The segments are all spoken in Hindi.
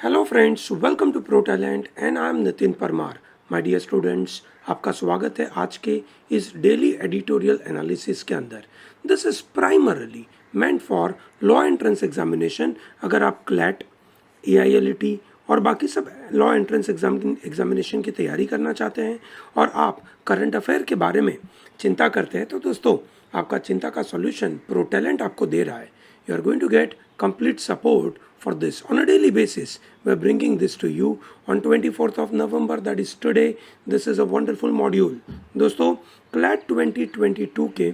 Hello friends, welcome to Pro Talent and I am Nitin Parmar. My dear students, आपका स्वागत है आज के इस डेली एडिटोरियल एनालिसिस के अंदर। This is primarily meant for law entrance examination. अगर आप क्लैट, AILET और बाकी सब लॉ एंट्रेंस एग्जामिनेशन की तैयारी करना चाहते हैं और आप करंट अफेयर के बारे में चिंता करते हैं, तो दोस्तों आपका चिंता का सॉल्यूशन प्रो टैलेंट आपको दे रहा है। You are going to get complete support for this on a daily basis. We are bringing this to you on 24th of November, that is today. This is a wonderful module. दोस्तों CLAT 2022 के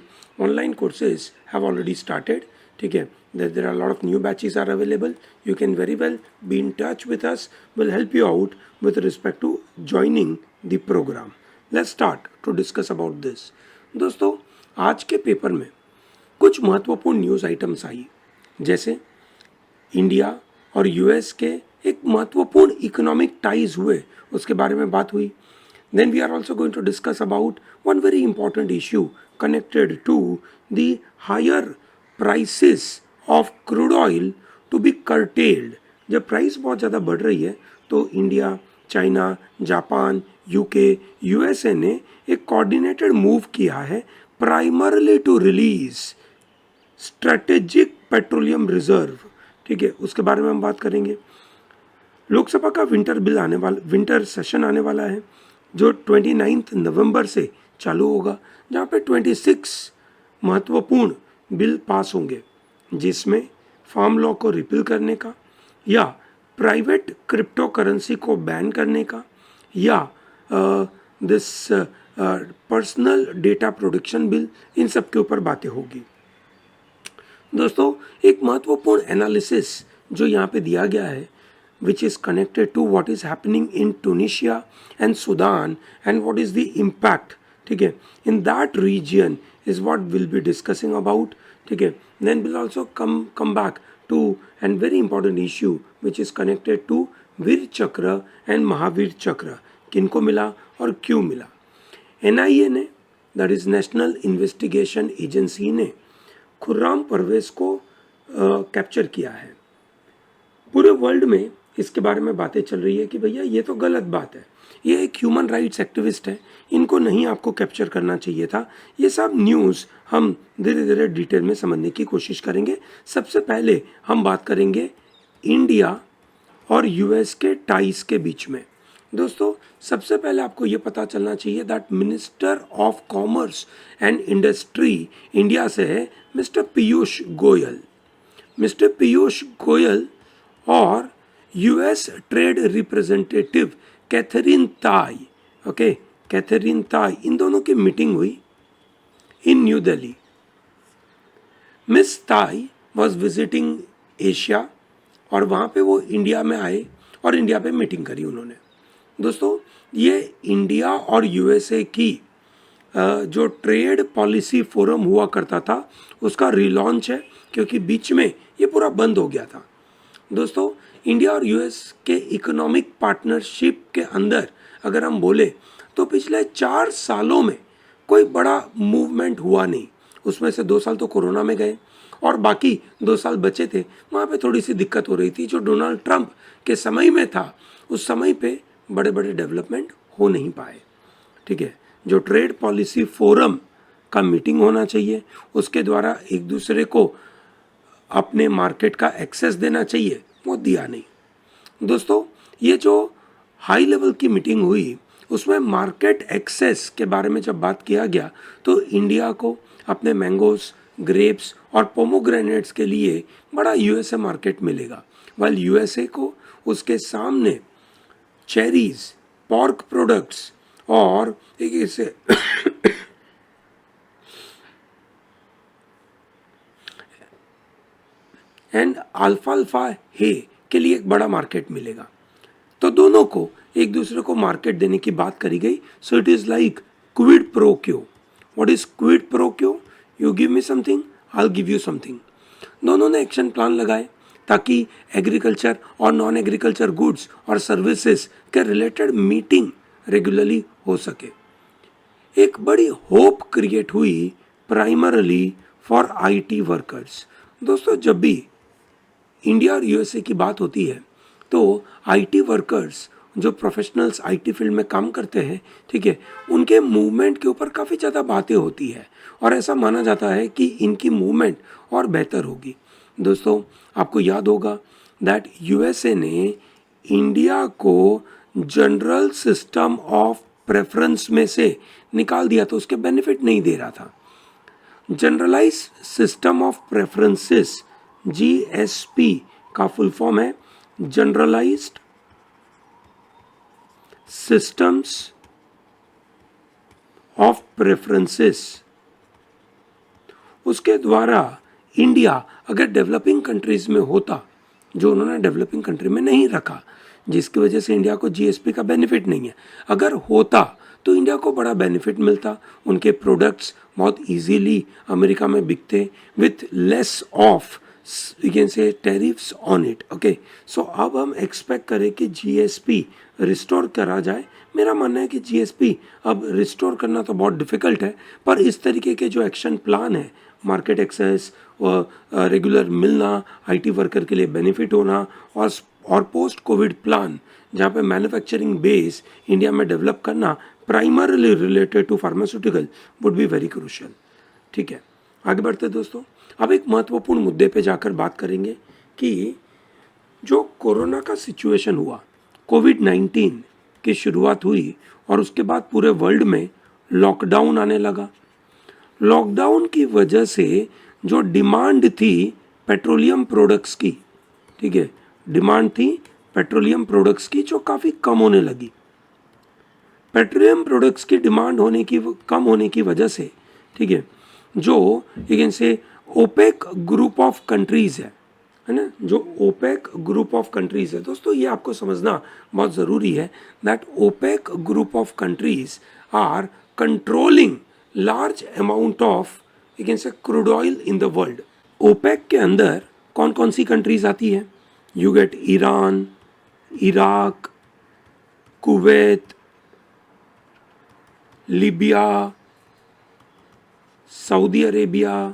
online courses have already started. ठीक है, there are a lot of new batches are available. You can very well be in touch with us. We'll help you out with respect to joining the program. Let's start to discuss about this. दोस्तों आज के पेपर में कुछ महत्वपूर्ण न्यूज़ आइटम्स आई, जैसे इंडिया और यूएस के एक महत्वपूर्ण इकोनॉमिक टाइज हुए, उसके बारे में बात हुई। Then we are also going to discuss about one very important issue connected to the higher prices of crude oil to be curtailed. जब प्राइस बहुत ज़्यादा बढ़ रही है तो India, China, Japan, UK, USA ने एक कोऑर्डिनेटेड मूव किया है primarily to release strategic petroleum reserve. ठीक है, उसके बारे में हम बात करेंगे। लोकसभा का विंटर सेशन आने वाला है, जो 29 नवंबर से चालू होगा, जहाँ पे 26 महत्वपूर्ण बिल पास होंगे, जिसमें फार्म लॉ को रिपील करने का, या प्राइवेट क्रिप्टो करेंसी को बैन करने का, या this personal data protection bill, इन सब के ऊपर बातें होगी। दोस्तों एक महत्वपूर्ण एनालिसिस जो यहाँ पे दिया गया है, which is connected to what is happening in Tunisia and Sudan and what is the impact, ठीक है, in that region is what will be discussing about. ठीक है, then will also come back to and very important issue which is connected to Vir Chakra and Mahavir चक्र, किनको मिला और क्यों मिला। NIA ने, that is national investigation agency ने, खुर्राम परवेज को कैप्चर किया है। पूरे वर्ल्ड में इसके बारे में बातें चल रही है कि भैया ये तो गलत बात है, ये एक ह्यूमन राइट्स एक्टिविस्ट है, इनको नहीं आपको कैप्चर करना चाहिए था। ये सब न्यूज़ हम धीरे धीरे डिटेल में समझने की कोशिश करेंगे। सबसे पहले हम बात करेंगे इंडिया और US के टाइज के बीच में। दोस्तों सबसे पहले आपको ये पता चलना चाहिए that minister of commerce and industry India से है मिस्टर पीयूष गोयल। मिस्टर पीयूष गोयल और US ट्रेड रिप्रेजेंटेटिव कैथरीन ताई, ओके, कैथरीन ताई, इन दोनों की मीटिंग हुई इन न्यू दिल्ली। मिस ताई वॉज विजिटिंग एशिया और वहाँ पे वो इंडिया में आए और इंडिया पे मीटिंग करी उन्होंने। दोस्तों ये इंडिया और USA की जो ट्रेड पॉलिसी फोरम हुआ करता था उसका रिलॉन्च है, क्योंकि बीच में ये पूरा बंद हो गया था। दोस्तों इंडिया और US के इकोनॉमिक पार्टनरशिप के अंदर अगर हम बोले तो पिछले 4 सालों में कोई बड़ा मूवमेंट हुआ नहीं। उसमें से 2 साल तो कोरोना में गए और बाकी 2 साल बचे थे, वहाँ पे थोड़ी सी दिक्कत हो रही थी। जो डोनाल्ड ट्रंप के समय में था, उस समय पे बड़े बड़े डेवलपमेंट हो नहीं पाए। ठीक है, जो ट्रेड पॉलिसी फोरम का मीटिंग होना चाहिए, उसके द्वारा एक दूसरे को अपने मार्केट का एक्सेस देना चाहिए, वो दिया नहीं। दोस्तों ये जो हाई लेवल की मीटिंग हुई उसमें मार्केट एक्सेस के बारे में जब बात किया गया तो इंडिया को अपने मैंगोस, ग्रेप्स और पोमोग्रेनेट्स के लिए बड़ा USA मार्केट मिलेगा, वाइल USA को उसके सामने चेरीज, पॉर्क प्रोडक्ट्स और एक इसे एंड अल्फाल्फा हे के लिए एक बड़ा मार्केट मिलेगा। तो दोनों को एक दूसरे को मार्केट देने की बात करी गई। So it is like quid pro क्यो। व्हाट इज क्विड प्रो क्यो? You give me something, I will give you something. दोनों ने एक्शन प्लान लगाए ताकि एग्रीकल्चर और नॉन एग्रीकल्चर गुड्स और सर्विसेज के रिलेटेड मीटिंग रेगुलरली हो सके। एक बड़ी होप क्रिएट हुई प्राइमरली फॉर IT वर्कर्स। दोस्तों जब भी इंडिया और USA की बात होती है तो आईटी वर्कर्स जो प्रोफेशनल्स आईटी फील्ड में काम करते हैं, ठीक है, उनके मूवमेंट के ऊपर काफ़ी ज़्यादा बातें होती है और ऐसा माना जाता है कि इनकी मूवमेंट और बेहतर होगी। दोस्तों, आपको याद होगा दैट यूएसए ने इंडिया को जनरल सिस्टम ऑफ प्रेफरेंस में से निकाल दिया, तो उसके बेनिफिट नहीं दे रहा था। Generalise system of preferences, GSP का फुल फॉर्म है जनरलाइज्ड सिस्टम्स ऑफ प्रेफरेंसेस। उसके द्वारा इंडिया अगर डेवलपिंग कंट्रीज में होता, जो उन्होंने डेवलपिंग कंट्री में नहीं रखा, जिसकी वजह से इंडिया को जीएसपी का बेनिफिट नहीं है, अगर होता तो इंडिया को बड़ा बेनिफिट मिलता। उनके प्रोडक्ट्स बहुत इजीली अमेरिका में बिकते with less of you can say tariffs on it. Okay, so अब हम एक्सपेक्ट करें कि जीएसपी रिस्टोर करा जाए। मेरा मानना है कि जीएसपी अब रिस्टोर करना तो बहुत डिफ़िकल्ट है, पर इस तरीके के जो एक्शन प्लान है, मार्केट एक्सेस, रेगुलर मिलना, आईटी वर्कर के लिए बेनिफिट होना और पोस्ट कोविड प्लान जहाँ पे मैन्युफैक्चरिंग बेस इंडिया में डेवलप करना primarily related to pharmaceutical would be very crucial. ठीक है, आगे बढ़ते दोस्तों। अब एक महत्वपूर्ण मुद्दे पे जाकर बात करेंगे कि जो कोरोना का सिचुएशन हुआ, कोविड-19 की शुरुआत हुई और उसके बाद पूरे वर्ल्ड में लॉकडाउन आने लगा। लॉकडाउन की वजह से जो डिमांड थी पेट्रोलियम प्रोडक्ट्स की, ठीक है, डिमांड थी पेट्रोलियम प्रोडक्ट्स की जो काफ़ी कम होने लगी। पेट्रोलियम प्रोडक्ट्स की डिमांड कम होने की वजह से, ठीक है, जो लेकिन से ओपेक ग्रुप ऑफ कंट्रीज़ है ना, जो ओपेक ग्रुप ऑफ कंट्रीज़ है दोस्तों, ये आपको समझना बहुत ज़रूरी है that OPEC group of countries are controlling large amount of you can say crude oil in the world. OPEC के अंदर कौन कौन सी कंट्रीज आती है? You get Iran, Iraq, Kuwait, Libya, Saudi Arabia,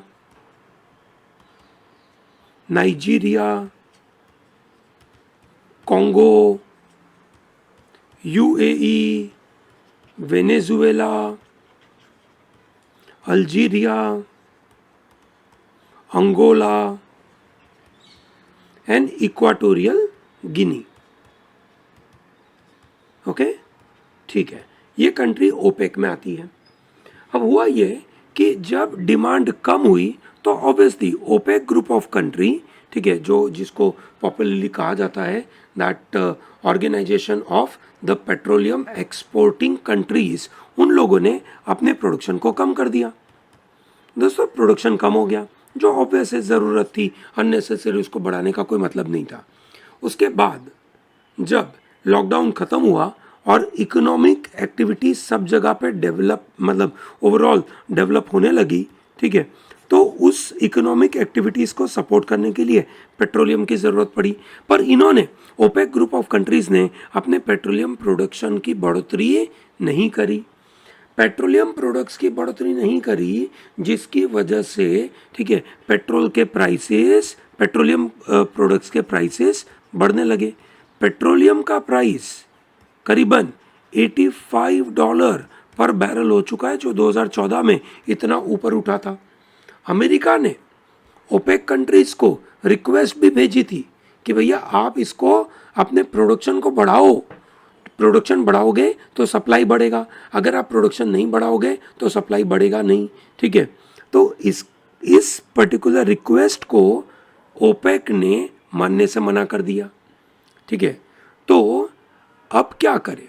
Nigeria, Congo, UAE, Venezuela, Algeria, Angola and Equatorial Guinea. Okay, ठीक है, ये कंट्री ओपेक में आती है। अब हुआ ये कि जब डिमांड कम हुई तो obviously OPEC group of country, ठीक है, जो जिसको पॉपुलरली कहा जाता है that organisation of the petroleum exporting countries, उन लोगों ने अपने प्रोडक्शन को कम कर दिया। दोस्तों, प्रोडक्शन कम हो गया, जो ऑब्वियस ज़रूरत थी, अननेसेसरी उसको बढ़ाने का कोई मतलब नहीं था। उसके बाद जब लॉकडाउन ख़त्म हुआ और इकोनॉमिक एक्टिविटी सब जगह पे डेवलप मतलब ओवरऑल डेवलप होने लगी, ठीक है, तो उस इकोनॉमिक एक्टिविटीज़ को सपोर्ट करने के लिए पेट्रोलियम की ज़रूरत पड़ी। पर इन्होंने ओपेक ग्रुप ऑफ कंट्रीज़ ने अपने पेट्रोलियम प्रोडक्शन की बढ़ोतरी नहीं करी, पेट्रोलियम प्रोडक्ट्स की बढ़ोतरी नहीं करी, जिसकी वजह से, ठीक है, पेट्रोल के प्राइसेस, पेट्रोलियम प्रोडक्ट्स के प्राइसेस बढ़ने लगे। पेट्रोलियम का प्राइस करीबन $85 पर बैरल हो चुका है, जो 2014 में इतना ऊपर उठा था। अमेरिका ने ओपेक कंट्रीज़ को रिक्वेस्ट भी भेजी थी कि भैया आप इसको अपने प्रोडक्शन को बढ़ाओ, प्रोडक्शन बढ़ाओगे तो सप्लाई बढ़ेगा, अगर आप प्रोडक्शन नहीं बढ़ाओगे तो सप्लाई बढ़ेगा नहीं, ठीक है। तो इस पर्टिकुलर रिक्वेस्ट को ओपेक ने मानने से मना कर दिया, ठीक है। तो अब क्या करें,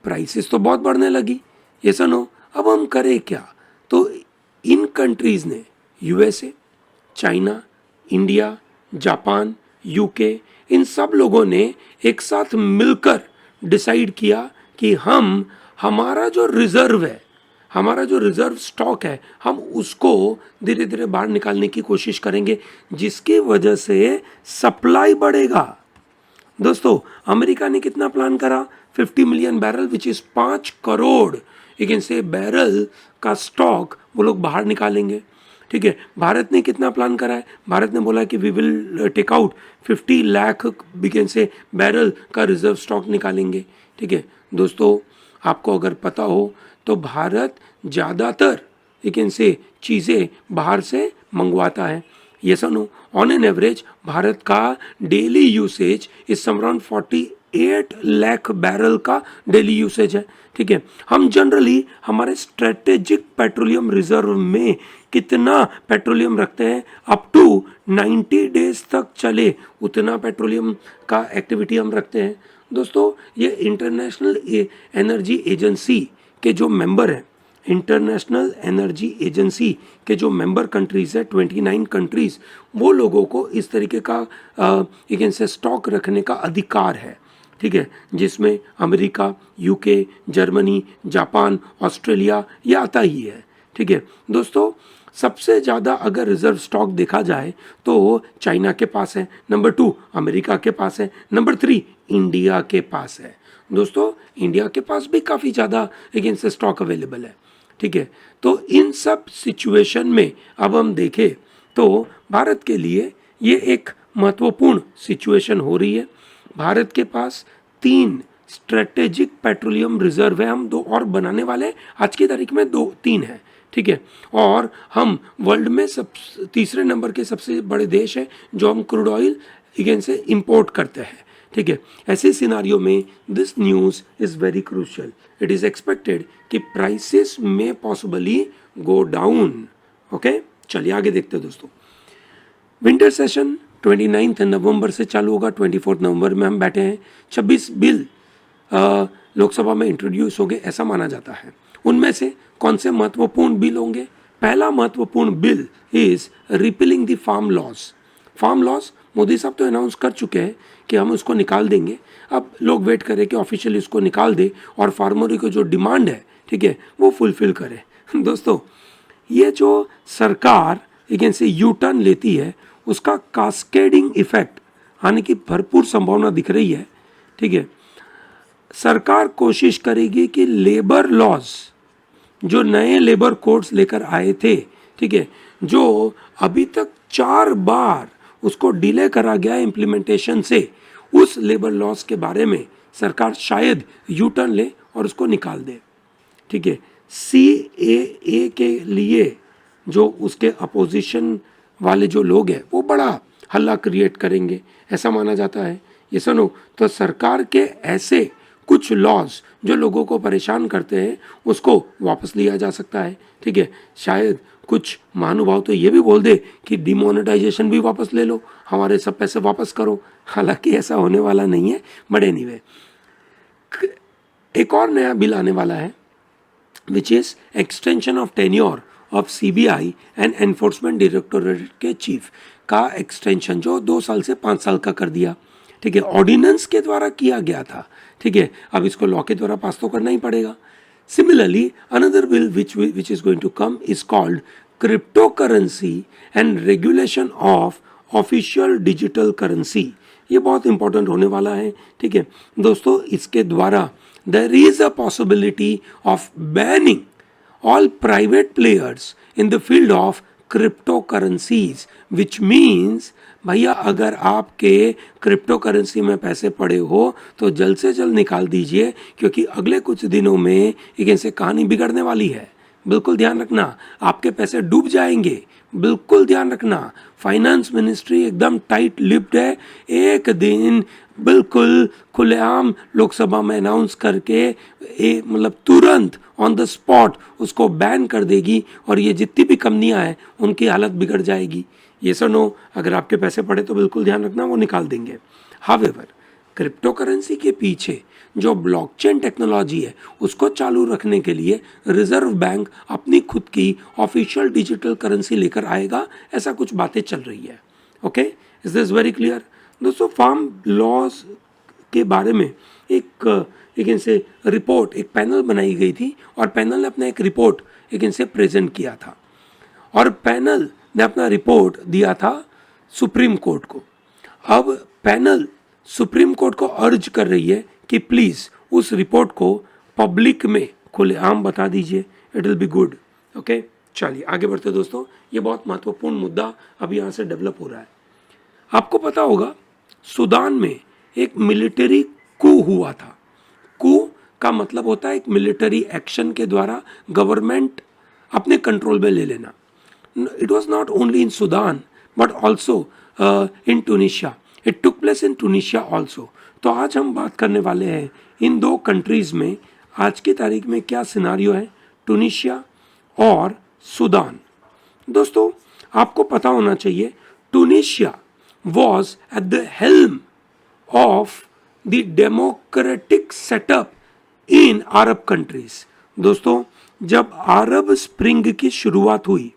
प्राइसेस तो बहुत बढ़ने लगी, ये सुनो, अब हम करें क्या? तो इन कंट्रीज़ ने, USA, China, India, Japan, UK, इन सब लोगों ने एक साथ मिलकर डिसाइड किया कि हमारा जो रिज़र्व है, हमारा जो रिज़र्व स्टॉक है, हम उसको धीरे धीरे बाहर निकालने की कोशिश करेंगे, जिसकी वजह से सप्लाई बढ़ेगा। दोस्तों, अमेरिका ने कितना प्लान करा? 50 million barrel, which is 5 crore you can से बैरल का स्टॉक वो लोग बाहर निकालेंगे। ठीक है, भारत ने कितना प्लान करा है? भारत ने बोला कि we will take out 50 lakh बिकेन से बैरल का रिजर्व स्टॉक निकालेंगे। ठीक है दोस्तों, आपको अगर पता हो तो भारत ज़्यादातर लेकिन से चीज़ें बाहर से मंगवाता है। ये सुनो, ऑन एन एवरेज भारत का डेली यूसेज इस अराउंड 48 लाख बैरल का डेली यूसेज है। ठीक है, हम जनरली हमारे स्ट्रेटेजिक पेट्रोलियम रिजर्व में कितना पेट्रोलियम रखते हैं? अप टू 90 डेज तक चले उतना पेट्रोलियम का एक्टिविटी हम रखते हैं। दोस्तों, ये इंटरनेशनल एनर्जी एजेंसी के जो मेंबर हैं, इंटरनेशनल एनर्जी एजेंसी के जो मेंबर कंट्रीज़ है 29 कंट्रीज़, वो लोगों को इस तरीके का से स्टॉक रखने का अधिकार है। ठीक है, जिसमें America, UK, Germany, Japan, Australia ये आता ही है। ठीक है दोस्तों, सबसे ज़्यादा अगर रिजर्व स्टॉक देखा जाए तो चाइना के पास है, नंबर 2 अमेरिका के पास है, नंबर 3 इंडिया के पास है। दोस्तों, इंडिया के पास भी काफ़ी ज़्यादा से स्टॉक अवेलेबल है। ठीक है, तो इन सब सिचुएशन में अब हम देखें तो भारत के लिए ये एक महत्वपूर्ण सिचुएशन हो रही है। भारत के पास 3 स्ट्रेटेजिक पेट्रोलियम रिजर्व है, हम 2 और बनाने वाले हैं, आज की तारीख में 3 है। ठीक है, और हम वर्ल्ड में तीसरे नंबर के सबसे बड़े देश हैं जो हम क्रूड ऑयल से इंपोर्ट करते हैं। ठीक है, ऐसे सिनारियो में this news is very crucial. It is expected कि प्राइसेस में पॉसिबली गो डाउन। ओके, चलिए आगे देखते हैं दोस्तों। विंटर सेशन 29 नवंबर से चालू होगा, 24 नवंबर में हम बैठे हैं। 26 बिल लोकसभा में इंट्रोड्यूस होंगे ऐसा माना जाता है। उनमें से कौन से महत्वपूर्ण बिल होंगे? पहला महत्वपूर्ण bill is repealing the farm laws. Farm laws Modi साहब तो अनाउंस कर चुके हैं कि हम उसको निकाल देंगे। अब लोग वेट करें कि ऑफिशियली उसको निकाल दे और फार्मर की जो डिमांड है, ठीक है, वो फुलफिल करे। दोस्तों, ये जो सरकार से यू टर्न लेती है उसका कास्केडिंग इफेक्ट आने की भरपूर संभावना दिख रही है। ठीक है, सरकार कोशिश करेगी कि लेबर लॉज, जो नए लेबर कोड्स लेकर आए थे, ठीक है, जो अभी तक 4 बार उसको डिले करा गया इम्प्लीमेंटेशन से, उस लेबर लॉज के बारे में सरकार शायद यू टर्न ले और उसको निकाल दे। ठीक है, CAA के लिए जो उसके अपोजिशन वाले जो लोग हैं वो बड़ा हल्ला क्रिएट करेंगे ऐसा माना जाता है। ये सुनो, तो सरकार के ऐसे कुछ लॉज जो लोगों को परेशान करते हैं उसको वापस लिया जा सकता है। ठीक है, शायद कुछ महानुभाव तो ये भी बोल दे कि डिमोनेटाइजेशन भी वापस ले लो, हमारे सब पैसे वापस करो। हालांकि ऐसा होने वाला नहीं है, बट एनीवे एक और नया बिल आने वाला है which is extension of tenure of CBI and enforcement directorate के चीफ का एक्सटेंशन, जो 2 साल से 5 साल का कर दिया। ठीक है, ऑर्डिनेंस के द्वारा किया गया था। ठीक है, अब इसको लॉ के द्वारा पास तो करना ही पड़ेगा। Similarly another bill which is going to come is called crypto currency and regulation of official digital currency. ये बहुत इंपॉर्टेंट होने वाला है। ठीक है दोस्तों, इसके द्वारा there is a possibility of banning all private players in the field of cryptocurrencies, which means भैया अगर आपके क्रिप्टो करेंसी में पैसे पड़े हो तो जल्द से जल्द निकाल दीजिए, क्योंकि अगले कुछ दिनों में एक ऐसे कहानी बिगड़ने वाली है। बिल्कुल ध्यान रखना, आपके पैसे डूब जाएंगे, बिल्कुल ध्यान रखना। फाइनेंस मिनिस्ट्री एकदम टाइट लिप्ड है, एक दिन बिल्कुल खुलेआम लोकसभा में अनाउंस करके मतलब तुरंत ऑन द स्पॉट उसको बैन कर देगी और ये जितनी भी कंपनियां हैं उनकी हालत बिगड़ जाएगी। ये सुनो, अगर आपके पैसे पड़े तो बिल्कुल ध्यान रखना, वो निकाल देंगे। हावेवर क्रिप्टो करेंसी के पीछे जो ब्लॉकचेन टेक्नोलॉजी है उसको चालू रखने के लिए रिजर्व बैंक अपनी खुद की ऑफिशियल डिजिटल करेंसी लेकर आएगा, ऐसा कुछ बातें चल रही है। Okay, is this very clear? दोस्तों, फार्म लॉज के बारे में एक इनसे रिपोर्ट, एक पैनल बनाई गई थी और पैनल ने अपना एक रिपोर्ट इनसे प्रेजेंट किया था और पैनल ने अपना रिपोर्ट दिया था सुप्रीम कोर्ट को। अब पैनल सुप्रीम कोर्ट को अर्ज कर रही है कि प्लीज़ उस रिपोर्ट को पब्लिक में खुलेआम बता दीजिए, it will be good. Okay, चलिए आगे बढ़ते दोस्तों, ये बहुत महत्वपूर्ण मुद्दा अभी यहाँ से डेवलप हो रहा है। आपको पता होगा सूडान में एक मिलिट्री कू हुआ था। कू का मतलब होता है एक मिलिट्री एक्शन के द्वारा गवर्नमेंट अपने कंट्रोल में ले लेना। It was not only in Sudan but also in Tunisia, it took place in Tunisia also. तो आज हम बात करने वाले हैं इन दो कंट्रीज में आज की तारीख में क्या सिनारियो है, टूनिशिया और सूडान। दोस्तों आपको पता होना चाहिए Tunisia was at the helm of the democratic setup in Arab countries. दोस्तों जब अरब स्प्रिंग की शुरुआत हुई,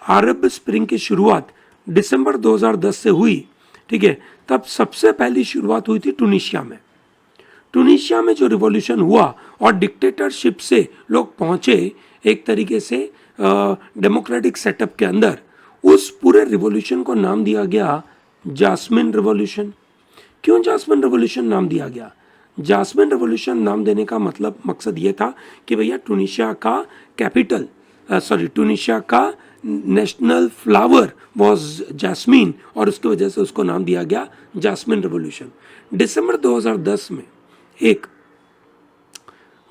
अरब स्प्रिंग की शुरुआत दिसंबर 2010 से हुई, ठीक है, तब सबसे पहली शुरुआत हुई थी टूनिशिया में। टूनिशिया में जो रिवॉल्यूशन हुआ और डिक्टेटरशिप से लोग पहुंचे एक तरीके से डेमोक्रेटिक सेटअप के अंदर, उस पूरे रिवॉल्यूशन को नाम दिया गया जास्मिन रिवॉल्यूशन। क्यों जास्मिन रिवॉल्यूशन नाम दिया गया? जास्मिन रिवॉल्यूशन नाम देने का मतलब मकसद ये था कि भैया टूनिशिया का कैपिटल टूनिशिया का नेशनल फ्लावर वॉज जैस्मीन, और उसकी वजह से उसको नाम दिया गया जास्मिन रिवॉल्यूशन। दिसंबर 2010 में एक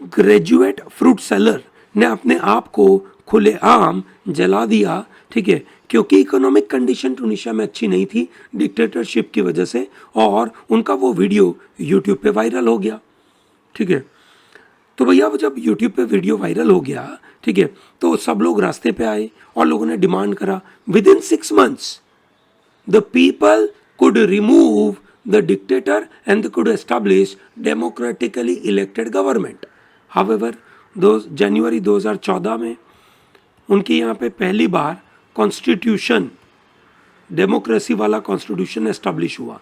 ग्रेजुएट फ्रूट सेलर ने अपने आप को खुलेआम जला दिया, ठीक है, क्योंकि इकोनॉमिक कंडीशन टूनिशिया में अच्छी नहीं थी डिक्टेटरशिप की वजह से, और उनका वो वीडियो यूट्यूब पे वायरल हो गया, ठीक है। तो भैया वो जब यूट्यूब पे वीडियो वायरल हो गया, ठीक है, तो सब लोग रास्ते पे आए और लोगों ने डिमांड करा within 6 months the people could remove the dictator and they could establish democratically elected government. However जनवरी 2014 में उनके यहाँ पे पहली बार कॉन्स्टिट्यूशन, डेमोक्रेसी वाला कॉन्स्टिट्यूशन एस्टैब्लिश हुआ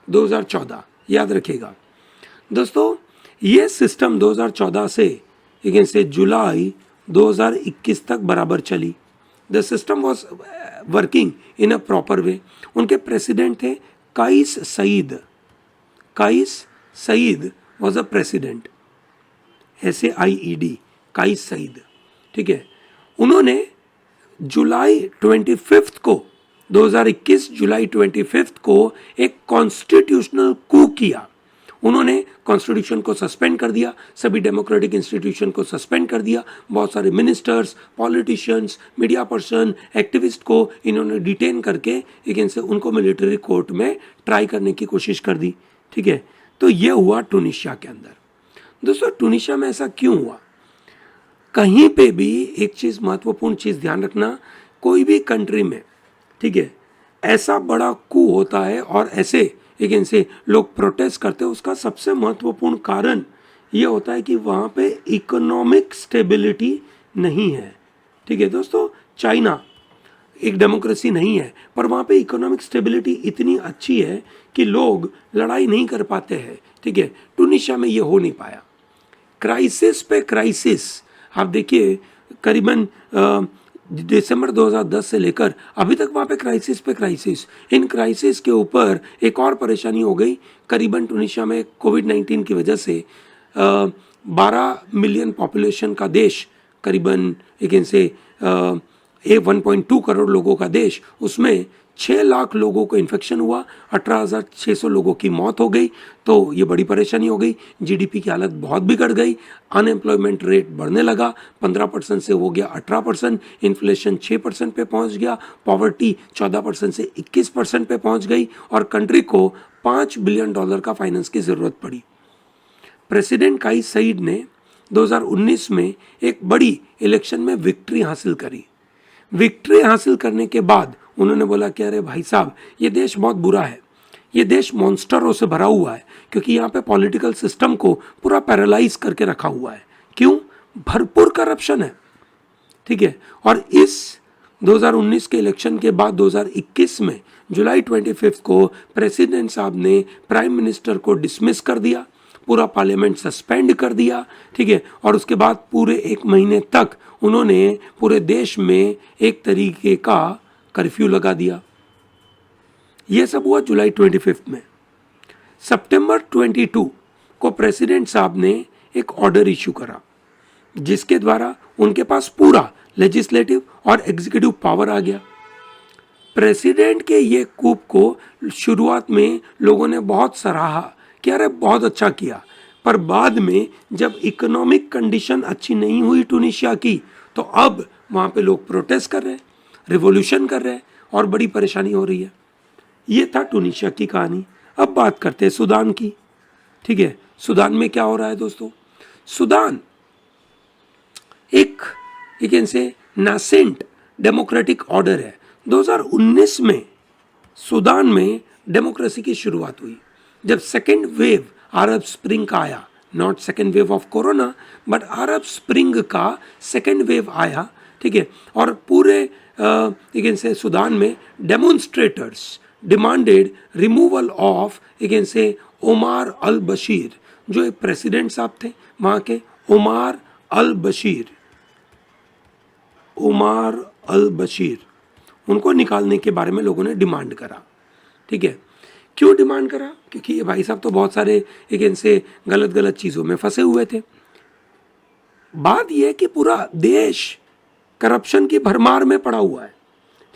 2014, याद रखिएगा दोस्तों। ये सिस्टम 2014 से जुलाई 2021 तक बराबर चली। The system was working in a proper way. उनके प्रेसिडेंट थे Kais Saied. Kais Saied was a president, SAIED, Kais Saied, ठीक है। उन्होंने जुलाई 25 को 2021 जुलाई 25 को एक कॉन्स्टिट्यूशनल कू किया। उन्होंने कॉन्स्टिट्यूशन को सस्पेंड कर दिया, सभी डेमोक्रेटिक इंस्टीट्यूशन को सस्पेंड कर दिया, बहुत सारे ministers, politicians, media person, activist को इन्होंने डिटेन करके लेकिन से उनको मिलिट्री कोर्ट में ट्राई करने की कोशिश कर दी, ठीक है। तो ये हुआ टूनिशिया के अंदर। दोस्तों टूनिशिया में ऐसा क्यों हुआ? कहीं पे भी एक चीज़, महत्वपूर्ण चीज़ ध्यान रखना, कोई भी कंट्री में, ठीक है, ऐसा बड़ा कू होता है और ऐसे लेकिन से लोग प्रोटेस्ट करते हैं, उसका सबसे महत्वपूर्ण कारण ये होता है कि वहाँ पे इकोनॉमिक स्टेबिलिटी नहीं है, ठीक है दोस्तों। चाइना एक डेमोक्रेसी नहीं है, पर वहाँ पे इकोनॉमिक स्टेबिलिटी इतनी अच्छी है कि लोग लड़ाई नहीं कर पाते हैं, ठीक है। टूनिशिया में ये हो नहीं पाया। क्राइसिस पे क्राइसिस आप देखिए, करीबन दिसंबर 2010 से लेकर अभी तक वहाँ पे क्राइसिस पे क्राइसिस। इन क्राइसिस के ऊपर एक और परेशानी हो गई, करीबन टूनिशिया में कोविड-19 की वजह से 12 मिलियन पॉपुलेशन का देश, करीबन लेकिन से 1.2 करोड़ लोगों का देश, उसमें 6 लाख लोगों को इन्फेक्शन हुआ, 18,600 लोगों की मौत हो गई। तो ये बड़ी परेशानी हो गई। GDP की हालत बहुत बिगड़ गई, अनएम्प्लॉयमेंट रेट बढ़ने लगा, 15% से हो गया 18%, इन्फ्लेशन 6% पे पहुंच गया, पॉवर्टी 14% से 21% पे पहुंच गई, और कंट्री को $5 बिलियन का फाइनेंस की ज़रूरत पड़ी। प्रेसिडेंट काइस सईद ने 2019 में एक बड़ी इलेक्शन में विक्ट्री हासिल करी। विक्ट्री हासिल करने के बाद उन्होंने बोला कि अरे भाई साहब, ये देश बहुत बुरा है, ये देश मॉन्स्टरों से भरा हुआ है, क्योंकि यहाँ पे पॉलिटिकल सिस्टम को पूरा पैरालाइज करके रखा हुआ है। क्यों? भरपूर करप्शन है, ठीक है। और इस 2019 के इलेक्शन के बाद 2021 में जुलाई 25 को प्रेसिडेंट साहब ने प्राइम मिनिस्टर को डिसमिस कर दिया, पूरा पार्लियामेंट सस्पेंड कर दिया, ठीक है। और उसके बाद पूरे 1 महीने तक उन्होंने पूरे देश में एक तरीके का कर्फ्यू लगा दिया। यह सब हुआ जुलाई 25 में। सितंबर 22 को प्रेसिडेंट साहब ने एक ऑर्डर इशू करा। जिसके द्वारा उनके पास पूरा लेजिस्लेटिव और एग्जीक्यूटिव पावर आ गया। प्रेसिडेंट के ये कूप को शुरुआत में लोगों ने बहुत सराहा कि अरे बहुत अच्छा किया, पर बाद में जब इकोनॉमिक कंडीशन अच्छी नहीं हुई टूनिशिया की, तो अब वहाँ पे लोग प्रोटेस्ट कर रहे हैं, रिवॉल्यूशन कर रहे हैं और बड़ी परेशानी हो रही है। ये था टूनिशिया की कहानी। अब बात करते हैं सूडान की। ठीक है, सूडान में क्या हो रहा है दोस्तों? सूडान एक से नासेंट डेमोक्रेटिक ऑर्डर है। 2019 में सूडान में डेमोक्रेसी की शुरुआत हुई जब सेकेंड वेव अरब स्प्रिंग का आया। Not second wave of corona, but Arab spring का सेकेंड वेव आया। ठीक है, और पूरे से सूडान में डेमोन्स्ट्रेटर्स डिमांडेड रिमूवल ऑफ से ओमार अल बशीर, जो एक प्रेसिडेंट साहब थे वहाँ के, ओमार अल बशीर, उनको निकालने के बारे में लोगों ने डिमांड करा। ठीक है, क्यों डिमांड करा? क्योंकि ये भाई साहब तो बहुत सारे से गलत चीज़ों में फंसे हुए थे। बात यह है कि पूरा देश करप्शन की भरमार में पड़ा हुआ है।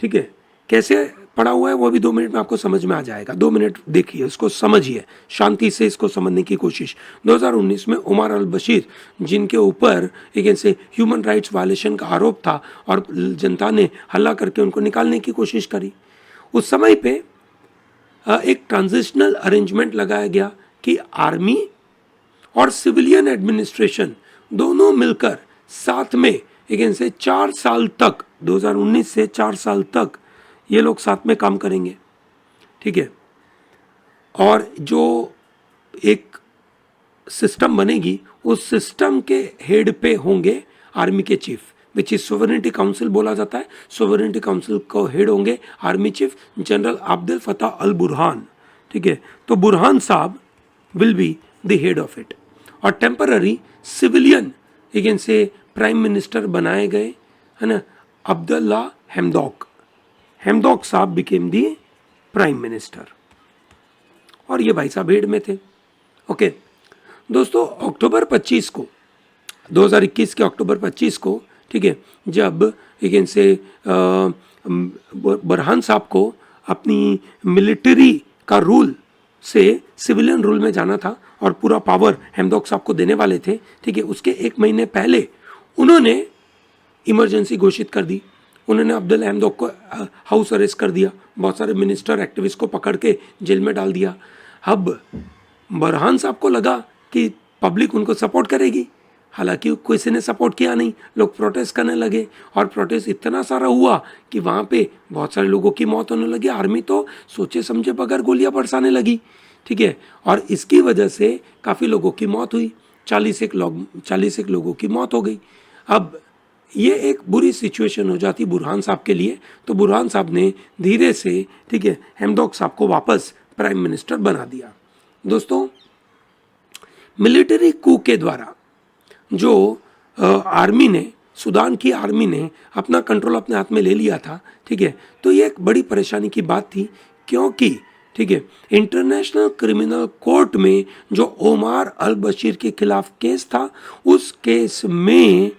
ठीक है, कैसे पड़ा हुआ है वो भी 2 मिनट में आपको समझ में आ जाएगा। 2 मिनट देखिए, उसको समझिए, शांति से इसको समझने की कोशिश। 2019 में उमर अल बशीर, जिनके ऊपर से ह्यूमन राइट्स वायलेशन का आरोप था और जनता ने हल्ला करके उनको निकालने की कोशिश करी, उस समय पे एक ट्रांजिशनल अरेंजमेंट लगाया गया कि आर्मी और सिविलियन एडमिनिस्ट्रेशन दोनों मिलकर साथ में से 4 साल तक, 2019 से 4 साल तक ये लोग साथ में काम करेंगे। ठीक है, और जो एक सिस्टम बनेगी, उस सिस्टम के हेड पे होंगे आर्मी के chief, which is sovereignty council बोला जाता है। सोवरेनिटी काउंसिल को हेड होंगे army chief general Abdul Fattah al Burhan. ठीक है, तो बुरहान साहब will be the head of it. और टेम्पररी सिविलियन से प्राइम मिनिस्टर बनाए गए, है ना, अब्दुल्ला हेमदौक साहब बिकेम दी प्राइम मिनिस्टर, और ये भाई साहब हेड में थे। ओके दोस्तों, अक्टूबर 25 को, 2021 के अक्टूबर 25 को, ठीक है, जब से बुरहान साहब को अपनी मिलिट्री का रूल से सिविलियन रूल में जाना था और पूरा पावर हेमदौक साहब को देने वाले थे। ठीक है, उसके 1 महीने पहले उन्होंने इमरजेंसी घोषित कर दी। उन्होंने अब्दुल हेमदौक को हाउस अरेस्ट कर दिया, बहुत सारे मिनिस्टर एक्टिविस्ट को पकड़ के जेल में डाल दिया। अब बुरहान साहब को लगा कि पब्लिक उनको सपोर्ट करेगी, हालांकि किसी ने सपोर्ट किया नहीं। लोग प्रोटेस्ट करने लगे और प्रोटेस्ट इतना सारा हुआ कि वहाँ पे बहुत सारे लोगों की मौत होने लगी। आर्मी तो सोचे समझे बगैर गोलियां बरसाने लगी। ठीक है, और इसकी वजह से काफ़ी लोगों की मौत हुई, 40 लोगों की मौत हो गई। अब ये एक बुरी सिचुएशन हो जाती बुरहान साहब के लिए, तो बुरहान साहब ने धीरे से, ठीक है, हेमदौक साहब को वापस प्राइम मिनिस्टर बना दिया। दोस्तों, मिलिट्री कू के द्वारा जो आर्मी ने, सूडान की आर्मी ने अपना कंट्रोल अपने हाथ में ले लिया था। ठीक है, तो ये एक बड़ी परेशानी की बात थी, क्योंकि ठीक है, इंटरनेशनल क्रिमिनल कोर्ट में जो ओमार अल बशीर के खिलाफ केस था, उस केस में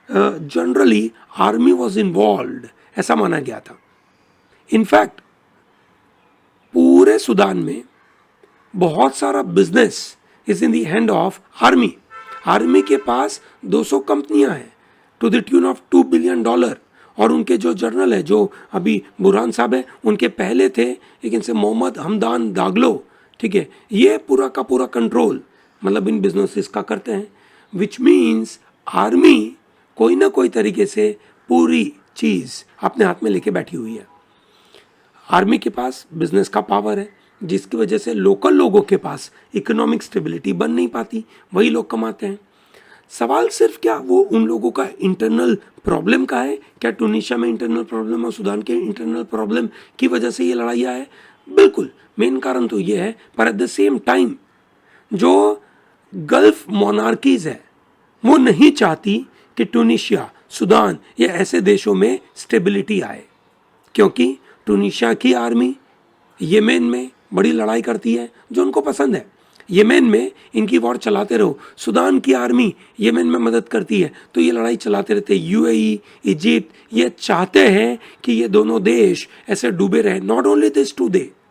जनरली आर्मी वॉज इन्वॉल्व्ड, ऐसा माना गया था। इनफैक्ट पूरे सूडान में बहुत सारा business is in the hand of army. Army के पास 200 कंपनियां हैं to the tune of $2 billion. और उनके जो जनरल है, जो अभी बुरहान साहब है, उनके पहले थे लेकिन से मोहम्मद हमदान दागलो। ठीक है, ये पूरा का पूरा कंट्रोल मतलब इन बिजनेसेस का करते हैं, विच मीन्स आर्मी कोई ना कोई तरीके से पूरी चीज़ अपने हाथ में लेके बैठी हुई है। आर्मी के पास बिजनेस का पावर है, जिसकी वजह से लोकल लोगों के पास इकोनॉमिक स्टेबिलिटी बन नहीं पाती, वही लोग कमाते हैं। सवाल सिर्फ क्या वो उन लोगों का इंटरनल प्रॉब्लम का है? क्या टूनिशिया में इंटरनल प्रॉब्लम और सूडान के इंटरनल प्रॉब्लम की वजह से ये लड़ाइयाँ है? बिल्कुल, मेन कारण तो ये है, पर एट द सेम टाइम जो गल्फ मोनार्कीज है वो नहीं चाहती कि टूनिशिया, सूडान या ऐसे देशों में स्टेबिलिटी आए, क्योंकि टूनिशिया की आर्मी येमेन में बड़ी लड़ाई करती है जो उनको पसंद है, येमेन में इनकी वॉर चलाते रहो, सूडान की आर्मी येमेन में मदद करती है, तो ये लड़ाई चलाते रहते। यूएई, इजिप्ट ये चाहते हैं कि ये दोनों देश ऐसे डूबे रहे। Not only this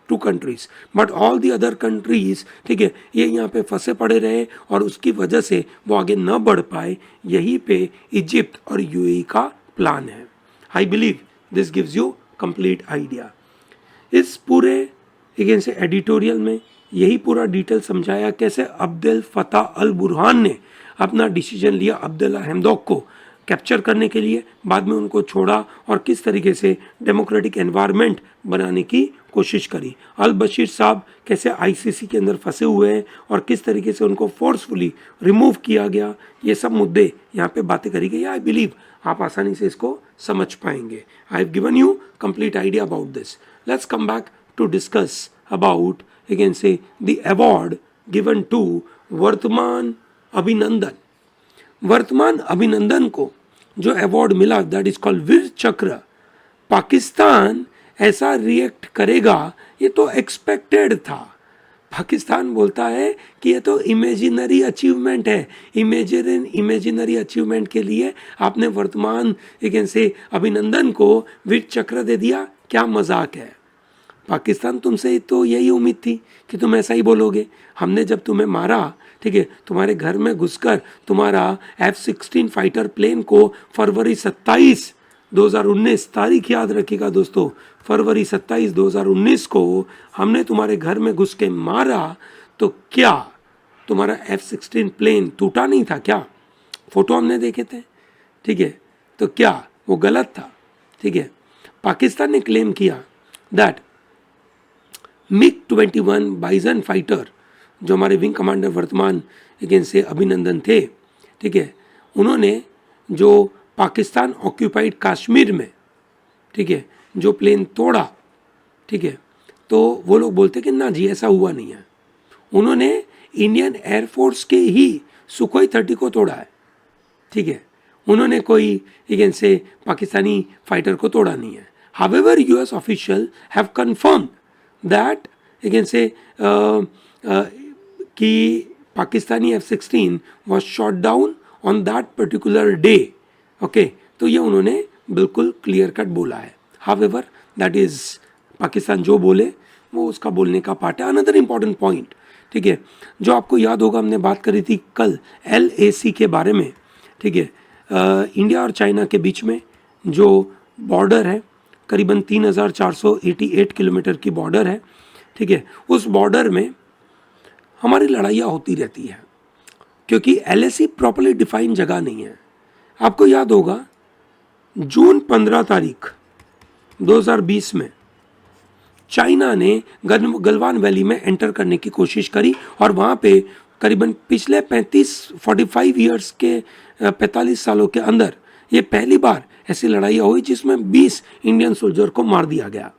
two countries but all the other countries, ठीक है, ये यहाँ पे फंसे पड़े रहे और उसकी वजह से वो आगे न बढ़ पाए। यहीं पे इजिप्ट और यूएई का प्लान है। I believe this gives you complete idea. इस पूरे अगेन से एडिटोरियल में यही पूरा डिटेल समझाया कैसे अब्देल फतह अल बुरहान ने अपना डिसीजन लिया अब्दुल्ला हमदोक को कैप्चर करने के लिए, बाद में उनको छोड़ा और किस तरीके से डेमोक्रेटिक एनवायरनमेंट बनाने की कोशिश करी। अल बशीर साहब कैसे आईसीसी के अंदर फंसे हुए हैं और किस तरीके से उनको फोर्सफुली रिमूव किया गया, ये सब मुद्दे यहाँ पे बातें करी गई। आई बिलीव आप आसानी से इसको समझ पाएंगे। I have given you complete idea about this. Let's come back to discuss about again say the award given to वर्तमान अभिनंदन। वर्तमान अभिनंदन को जो अवार्ड मिला दैट इज कॉल्ड वीर चक्र, पाकिस्तान ऐसा रिएक्ट करेगा ये तो एक्सपेक्टेड था। पाकिस्तान बोलता है कि ये तो इमेजिनरी अचीवमेंट है, इमेजिनरी अचीवमेंट के लिए आपने वर्तमान अगेन से अभिनंदन को वीर चक्र दे दिया, क्या मजाक है। पाकिस्तान तुमसे तो यही उम्मीद थी कि तुम ऐसा ही बोलोगे। हमने जब तुम्हें मारा, ठीक है, तुम्हारे घर में घुसकर तुम्हारा F-16 फाइटर प्लेन को फरवरी 27, 2019, तारीख याद रखिएगा दोस्तों, फरवरी 27, 2019 को हमने तुम्हारे घर में घुस के मारा, तो क्या तुम्हारा F-16 प्लेन टूटा नहीं था क्या? फोटो हमने देखे थे, ठीक है, तो क्या वो गलत था? ठीक है, पाकिस्तान ने क्लेम किया दैट MiG-21 बाइजन फाइटर, जो हमारे विंग कमांडर वर्तमान अगेन से अभिनंदन थे, ठीक है, उन्होंने जो पाकिस्तान ऑक्यूपाइड कश्मीर में, ठीक है, जो प्लेन तोड़ा, ठीक है, तो वो लोग बोलते कि ना जी ऐसा हुआ नहीं है। उन्होंने इंडियन एयरफोर्स के ही सुखोई 30 को तोड़ा है, ठीक है, उन्होंने कोई अगेन से पाकिस्तानी फाइटर को तोड़ा नहीं है। However US official have confirmed that again say कि Pakistani F-16 was shot down on that particular day, okay, तो ये उन्होंने बिल्कुल क्लियर कट बोला है। However that is पाकिस्तान जो बोले वो उसका बोलने का पार्ट है। अनदर इम्पॉर्टेंट पॉइंट, ठीक है, जो आपको याद होगा हमने बात करी थी कल LAC के बारे में, ठीक है, इंडिया और चाइना के बीच में जो बॉर्डर है करीबन 3488 किलोमीटर की बॉर्डर है, ठीक है, उस बॉर्डर में हमारी लड़ाइयाँ होती रहती है क्योंकि LAC प्रॉपर्ली डिफाइन जगह नहीं है। आपको याद होगा जून 15 तारीख 2020 में चाइना ने गलवान वैली में एंटर करने की कोशिश करी और वहाँ पे करीबन पिछले 45 ईयर्स के 45 सालों के अंदर ये पहली बार ऐसी लड़ाइयाँ हुई जिसमें 20 इंडियन सोल्जर को मार दिया गया।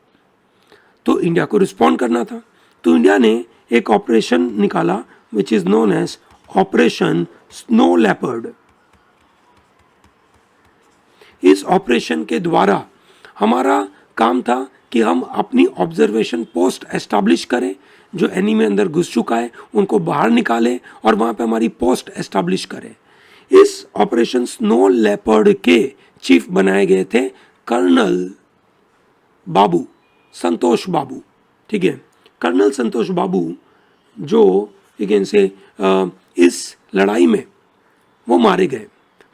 तो इंडिया को रिस्पॉन्ड करना था, तो इंडिया ने एक ऑपरेशन निकाला which is known as operation snow leopard. इस ऑपरेशन के द्वारा हमारा काम था कि हम अपनी ऑब्जर्वेशन पोस्ट एस्टैब्लिश करें, जो एनिमी अंदर घुस चुका है उनको बाहर निकालें और वहाँ पे हमारी पोस्ट एस्टैब्लिश करें। इस ऑपरेशन स्नो लेपर्ड के चीफ बनाए गए थे कर्नल बाबू, संतोष बाबू, ठीक है, कर्नल संतोष बाबू जो अगेन से इस लड़ाई में वो मारे गए।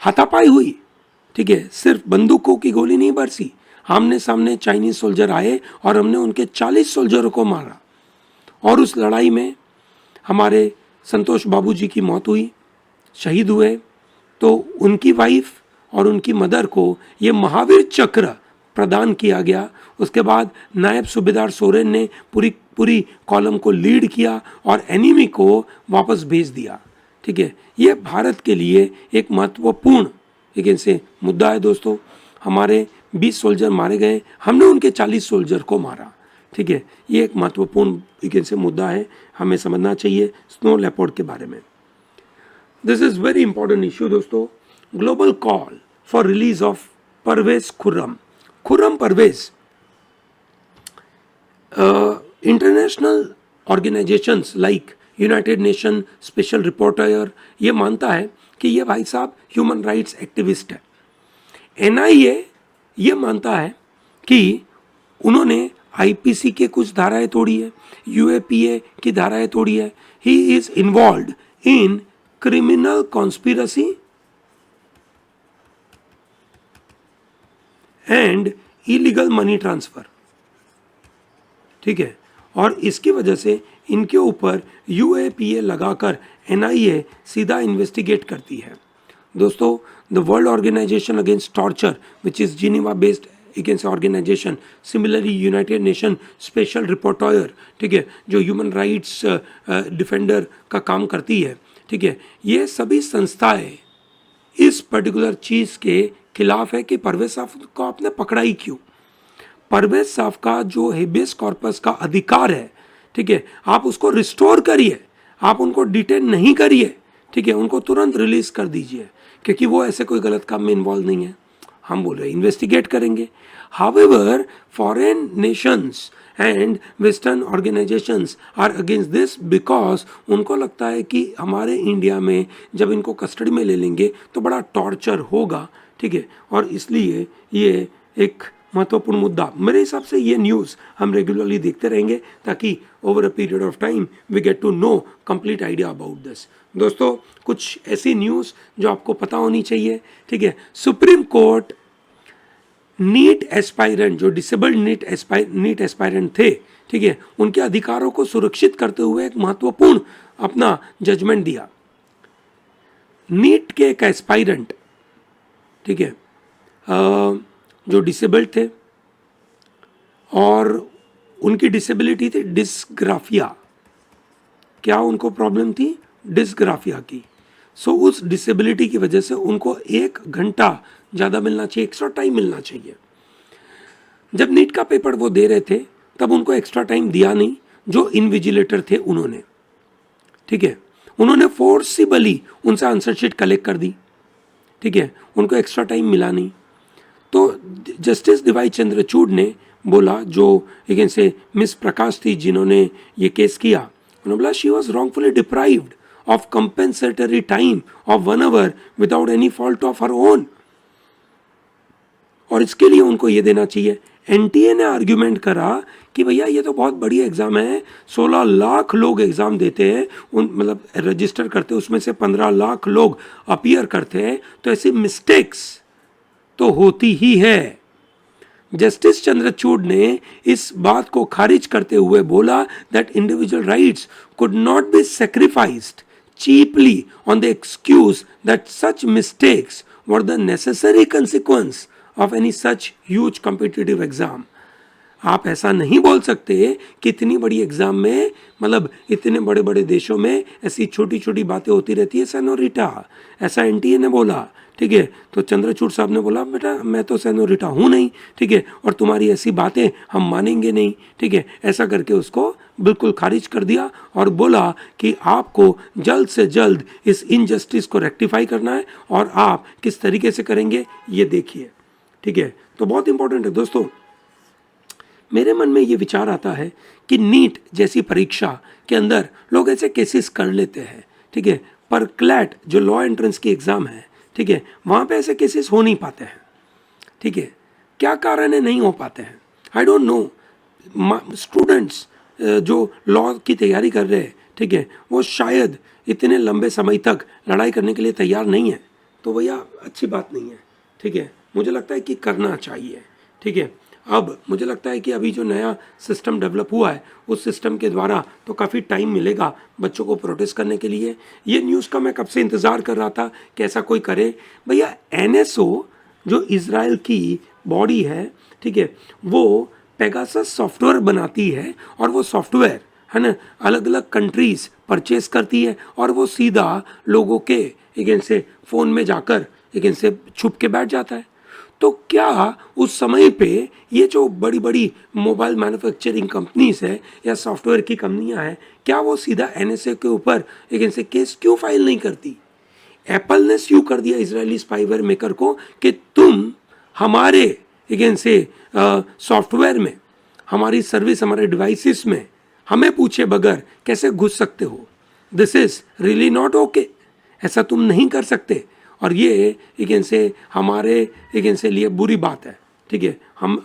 हाथापाई हुई, ठीक है, सिर्फ बंदूकों की गोली नहीं बरसी, आमने सामने चाइनीज सोल्जर आए और हमने उनके 40 सोल्जरों को मारा और उस लड़ाई में हमारे संतोष बाबू जी की मौत हुई, शहीद हुए। तो उनकी वाइफ और उनकी मदर को ये महावीर चक्र प्रदान किया गया। उसके बाद नायब सूबेदार सोरेन ने पूरी कॉलम को लीड किया और एनिमी को वापस भेज दिया, ठीक है। ये भारत के लिए एक महत्वपूर्ण लेकिन से मुद्दा है दोस्तों। हमारे 20 सोल्जर मारे गए, हमने उनके 40 सोल्जर को मारा, ठीक है। ये एक महत्वपूर्ण लेकिन से मुद्दा है, हमें समझना चाहिए स्नो लेपर्ड के बारे में। This is very important issue दोस्तों। Global call for release of Parvez Khurram Parvez. International organizations like united nation special reporter ये मानता है कि ये भाई साहब ह्यूमन राइट्स एक्टिविस्ट है। एनआईए ये मानता है कि उन्होंने आईपीसी के कुछ धाराएं तोड़ी है, यूएपीए की धाराएं तोड़ी है। He is involved in criminal conspiracy and illegal money transfer, ठीक है। और इसकी वजह से इनके ऊपर यूएपीए लगाकर एनआईए सीधा इन्वेस्टिगेट करती है। दोस्तों, the world organisation against torture which is Geneva based against organisation, similarly united nation special reporter, ठीक है, जो ह्यूमन राइट्स डिफेंडर का काम करती है, ठीक है, ये सभी संस्थाएं इस पर्टिकुलर चीज़ के खिलाफ है कि परवेज साहब को आपने पकड़ा ही क्यों। परवेज साहब का जो हेबियस कॉर्पस का अधिकार है, ठीक है, आप उसको रिस्टोर करिए, आप उनको डिटेन नहीं करिए, ठीक है, उनको तुरंत रिलीज कर दीजिए, क्योंकि वो ऐसे कोई गलत काम में इन्वॉल्व नहीं है। हम बोल रहे हैं इन्वेस्टिगेट करेंगे। However foreign nations and western organisations are against this because उनको लगता है कि हमारे इंडिया में जब इनको कस्टडी में ले लेंगे तो बड़ा टॉर्चर होगा, ठीक है, और इसलिए ये एक महत्वपूर्ण मुद्दा। मेरे हिसाब से ये न्यूज़ हम रेगुलरली देखते रहेंगे ताकि over a period of time we get to know complete idea about this. दोस्तों, कुछ ऐसी न्यूज़ जो आपको पता होनी चाहिए, ठीक है। सुप्रीम कोर्ट नीट एस्पायरेंट, जो डिसेबल्ड नीट एस्पायरेंट थे, ठीक है, उनके अधिकारों को सुरक्षित करते हुए एक महत्वपूर्ण अपना जजमेंट दिया। नीट के एक एस्पायरेंट, ठीक है, जो डिसेबल्ड थे और उनकी डिसेबिलिटी थी डिस्ग्राफिया। क्या उनको प्रॉब्लम थी? डिस्ग्राफिया की। सो उस डिसेबिलिटी की वजह से उनको 1 घंटा ज़्यादा मिलना चाहिए, एक्स्ट्रा टाइम मिलना चाहिए। जब नीट का पेपर वो दे रहे थे तब उनको एक्स्ट्रा टाइम दिया नहीं, जो इनविजिलेटर थे उन्होंने, ठीक है, उन्होंने फोर्सिबली उनसे आंसर शीट कलेक्ट कर दी, ठीक है, उनको एक्स्ट्रा टाइम मिला नहीं। तो जस्टिस डीवाई चंद्रचूड़ ने बोला, जो एक से मिस प्रकाश थी जिन्होंने ये केस किया, उन्होंने बोला she was wrongfully deprived of compensatory time of 1 our without any fault of her own, और इसके लिए उनको ये देना चाहिए। एनटीए ने आर्ग्यूमेंट करा कि भैया ये तो बहुत बड़ी एग्जाम है, 16 लाख लोग एग्जाम देते हैं, मतलब रजिस्टर करते हैं, उसमें से 15 लाख लोग अपीयर करते हैं, तो ऐसी मिस्टेक्स तो होती ही है। जस्टिस चंद्रचूड़ ने इस बात को खारिज करते हुए बोला that individual rights could not be sacrificed cheaply on the excuse that such mistakes were the necessary consequence of any such huge competitive exam. आप ऐसा नहीं बोल सकते कि इतनी बड़ी एग्जाम में, मतलब इतने बड़े बड़े देशों में ऐसी छोटी छोटी बातें होती रहती है सेनोरिटा, ऐसा एनटीए ने बोला, ठीक है। तो चंद्रचूड़ साहब ने बोला बेटा मैं तो सेनोरिटा हूँ नहीं, ठीक है, और तुम्हारी ऐसी बातें हम मानेंगे नहीं, ठीक है, ऐसा करके उसको बिल्कुल खारिज कर दिया और बोला कि आपको जल्द से जल्द इस इनजस्टिस को रेक्टिफाई करना है और आप किस तरीके से करेंगे ये देखिए, ठीक है। तो बहुत इंपॉर्टेंट है दोस्तों। मेरे मन में ये विचार आता है कि नीट जैसी परीक्षा के अंदर लोग ऐसे केसेस कर लेते हैं, ठीक है, पर क्लैट जो लॉ एंट्रेंस की एग्ज़ाम है, ठीक है, वहाँ पे ऐसे केसेस हो नहीं पाते हैं, ठीक है। क्या कारण है नहीं हो पाते हैं? I don't know. स्टूडेंट्स जो लॉ की तैयारी कर रहे हैं, ठीक है, वो शायद इतने लंबे समय तक लड़ाई करने के लिए तैयार नहीं है, तो भैया अच्छी बात नहीं है, ठीक है। मुझे लगता है कि करना चाहिए, ठीक है। अब मुझे लगता है कि अभी जो नया सिस्टम डेवलप हुआ है उस सिस्टम के द्वारा तो काफ़ी टाइम मिलेगा बच्चों को प्रोटेस्ट करने के लिए। ये न्यूज़ का मैं कब से इंतज़ार कर रहा था कि ऐसा कोई करे। भैया एनएसओ जो इजराइल की बॉडी है, ठीक है, वो पेगासस सॉफ्टवेयर बनाती है और वो सॉफ्टवेयर है ना अलग अलग कंट्रीज परचेज करती है और वो सीधा लोगों के एक से फ़ोन में जाकर एक से छुप के बैठ जाता है। तो क्या उस समय पे ये जो बड़ी बड़ी मोबाइल मैन्युफैक्चरिंग कंपनीज है या सॉफ्टवेयर की कंपनियां हैं, क्या वो सीधा एनएसए के ऊपर एक ऐसे केस क्यों फाइल नहीं करती? एप्पल ने स्यू कर दिया इजरायली स्पाईवेयर मेकर को कि तुम हमारे एक ऐसे सॉफ्टवेयर में, हमारी सर्विस, हमारे डिवाइसेस में हमें पूछे बगैर कैसे घुस सकते हो, this is really not okay, ऐसा तुम नहीं कर सकते, और ये एक इनसे हमारे एक इनसे लिए बुरी बात है, ठीक है,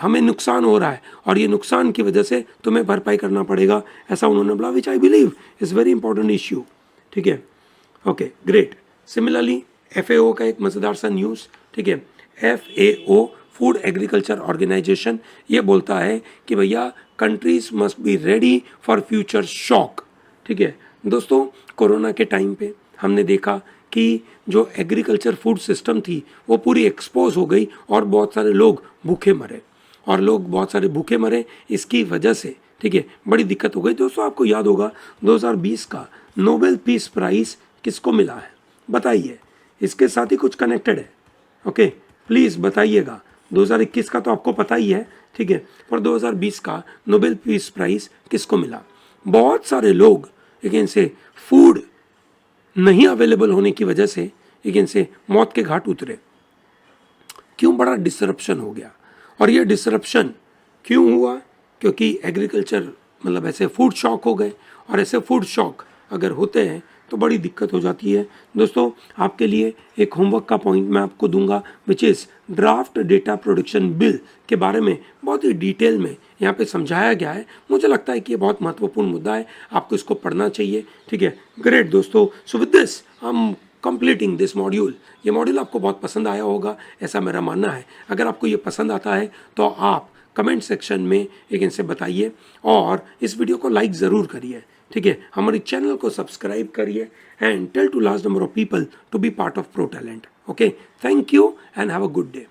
हमें नुकसान हो रहा है और ये नुकसान की वजह से तुम्हें भरपाई करना पड़ेगा, ऐसा उन्होंने बोला, which I believe is very important issue, ठीक है। Okay great. सिमिलरली FAO का एक मज़ेदार सा न्यूज़, ठीक है, FAO फूड एग्रीकल्चर ऑर्गेनाइजेशन ये बोलता है कि भैया countries must be ready for future shock, ठीक है। दोस्तों कोरोना के टाइम पे हमने देखा कि जो एग्रीकल्चर फूड सिस्टम थी वो पूरी एक्सपोज हो गई और बहुत सारे लोग भूखे मरे, और लोग बहुत सारे भूखे मरे इसकी वजह से, ठीक है, बड़ी दिक्कत हो गई। दोस्तों आपको याद होगा 2020 का नोबेल पीस प्राइज़ किसको मिला है, बताइए, इसके साथ ही कुछ कनेक्टेड है, ओके प्लीज़ बताइएगा। 2021 का तो आपको पता ही है, ठीक है, पर 2020 का नोबेल पीस प्राइज़ किसको मिला? बहुत सारे लोग लेकिन से फूड नहीं अवेलेबल होने की वजह से लेकिन से मौत के घाट उतरे। क्यों? बड़ा डिसरप्शन हो गया, और ये डिसरप्शन क्यों हुआ? क्योंकि एग्रीकल्चर मतलब ऐसे फूड शॉक हो गए, और ऐसे फूड शॉक अगर होते हैं तो बड़ी दिक्कत हो जाती है। दोस्तों आपके लिए एक होमवर्क का पॉइंट मैं आपको दूंगा, which is draft data production bill के बारे में बहुत ही डिटेल में यहाँ पे समझाया गया है। मुझे लगता है कि ये बहुत महत्वपूर्ण मुद्दा है, आपको इसको पढ़ना चाहिए, ठीक है। ग्रेट दोस्तों, सो विद दिस हम कंप्लीटिंग दिस मॉड्यूल। ये मॉड्यूल आपको बहुत पसंद आया होगा, ऐसा मेरा मानना है। अगर आपको ये पसंद आता है तो आप कमेंट सेक्शन में एक इनसे बताइए, और इस वीडियो को लाइक ज़रूर करिए, ठीक है। हमारे चैनल को सब्सक्राइब करिए and tell to large number of people to be part of pro talent. Okay, thank you and have a good day.